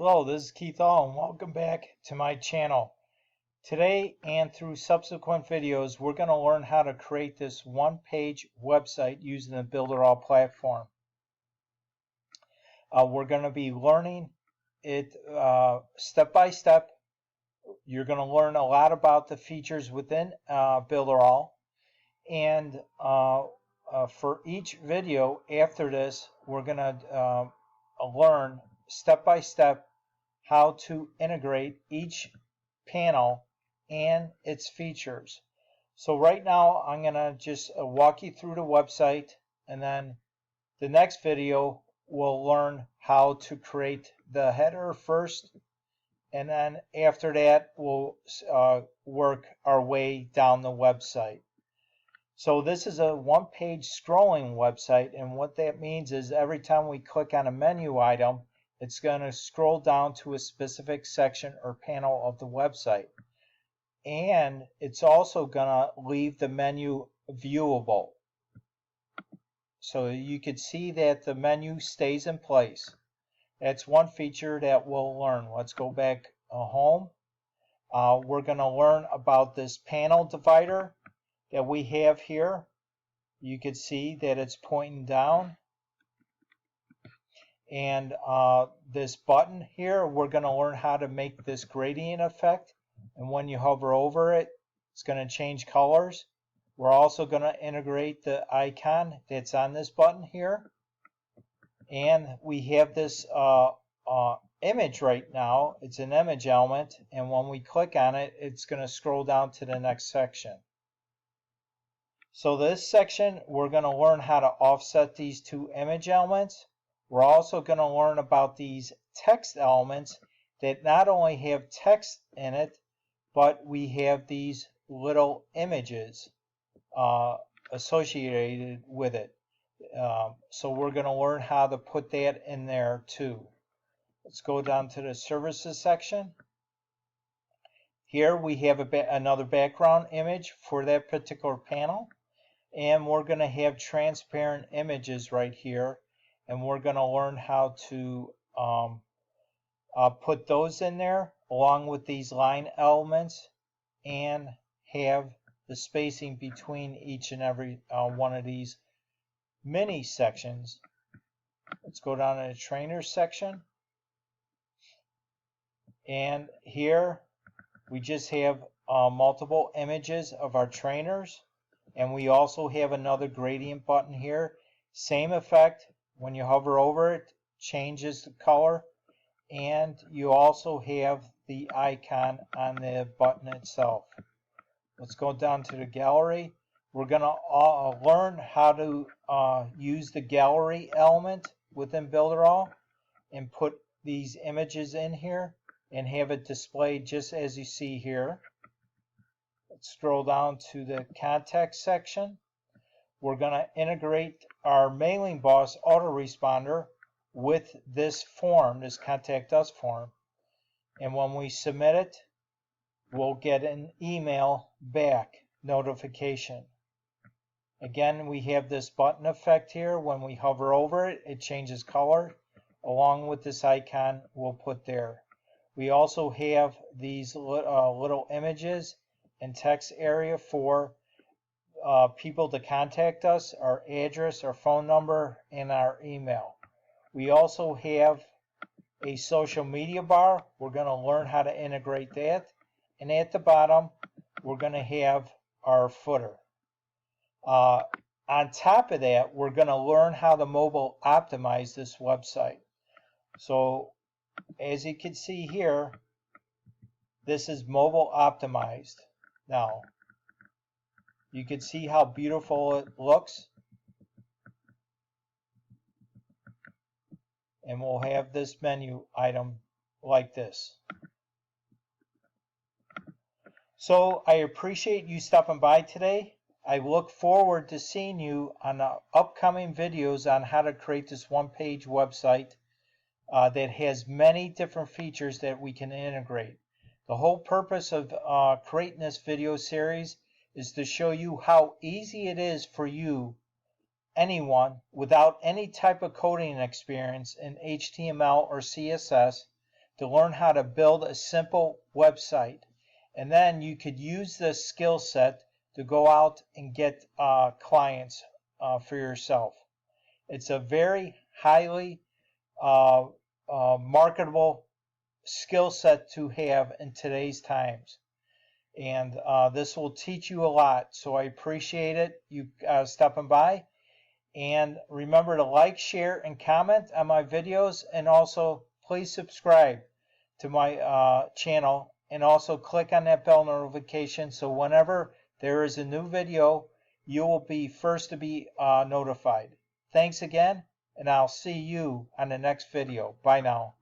Hello, this is Keith All, and welcome back to my channel. Today and through subsequent videos, we're going to learn how to create this one-page website using the Builderall platform. We're going to be learning it step by step. You're going to learn a lot about the features within Builderall, and for each video after this, we're going to learn step by step how to integrate each panel and its features. So right now I'm going to just walk you through the website, and then the next video we'll learn how to create the header first, and then after that we'll work our way down the website. So this is a one-page scrolling website, and what that means is every time we click on a menu item, it's going to scroll down to a specific section or panel of the website. And it's also going to leave the menu viewable. So you can see that the menu stays in place. That's one feature that we'll learn. Let's go back home. We're going to learn about this panel divider that we have here. You can see that it's pointing down. And this button here, we're going to learn how to make this gradient effect. And when you hover over it, it's going to change colors. We're also going to integrate the icon that's on this button here. And we have this image right now. It's an image element. And when we click on it, it's going to scroll down to the next section. So this section, we're going to learn how to offset these two image elements. We're also going to learn about these text elements that not only have text in it, but we have these little images associated with it. So we're going to learn how to put that in there too. Let's go down to the services section. Here we have another background image for that particular panel. And we're going to have transparent images right here. And we're going to learn how to put those in there along with these line elements and have the spacing between each and every one of these mini sections. Let's go down to the trainers section. And here we just have multiple images of our trainers. And we also have another gradient button here. Same effect. When you hover over it, changes the color, and you also have the icon on the button itself. Let's go down to the gallery. We're going to learn how to use the gallery element within Builderall and put these images in here and have it displayed just as you see here. Let's scroll down to the context section. We're going to integrate our mailing boss autoresponder with this form, this contact us form. And when we submit it, we'll get an email back notification. Again, we have this button effect here. When we hover over it, it changes color along with this icon we'll put there. We also have these little images and text area for people to contact us, our address, our phone number, and our email. We also have a social media bar. We're going to learn how to integrate that. And at the bottom, we're going to have our footer. On top of that, we're going to learn how to mobile optimize this website. So as you can see here, this is mobile optimized. Now, you can see how beautiful it looks. And we'll have this menu item like this. So I appreciate you stopping by today. I look forward to seeing you on the upcoming videos on how to create this one-page website that has many different features that we can integrate. The whole purpose of creating this video series is to show you how easy it is for you, anyone, without any type of coding experience in HTML or CSS, to learn how to build a simple website. And then you could use this skill set to go out and get clients for yourself. It's a very highly marketable skill set to have in today's times. And this will teach you a lot. So I appreciate it, you stopping by. And remember to like, share, and comment on my videos. And also, please subscribe to my channel. And also click on that bell notification so whenever there is a new video, you will be first to be notified. Thanks again, and I'll see you on the next video. Bye now.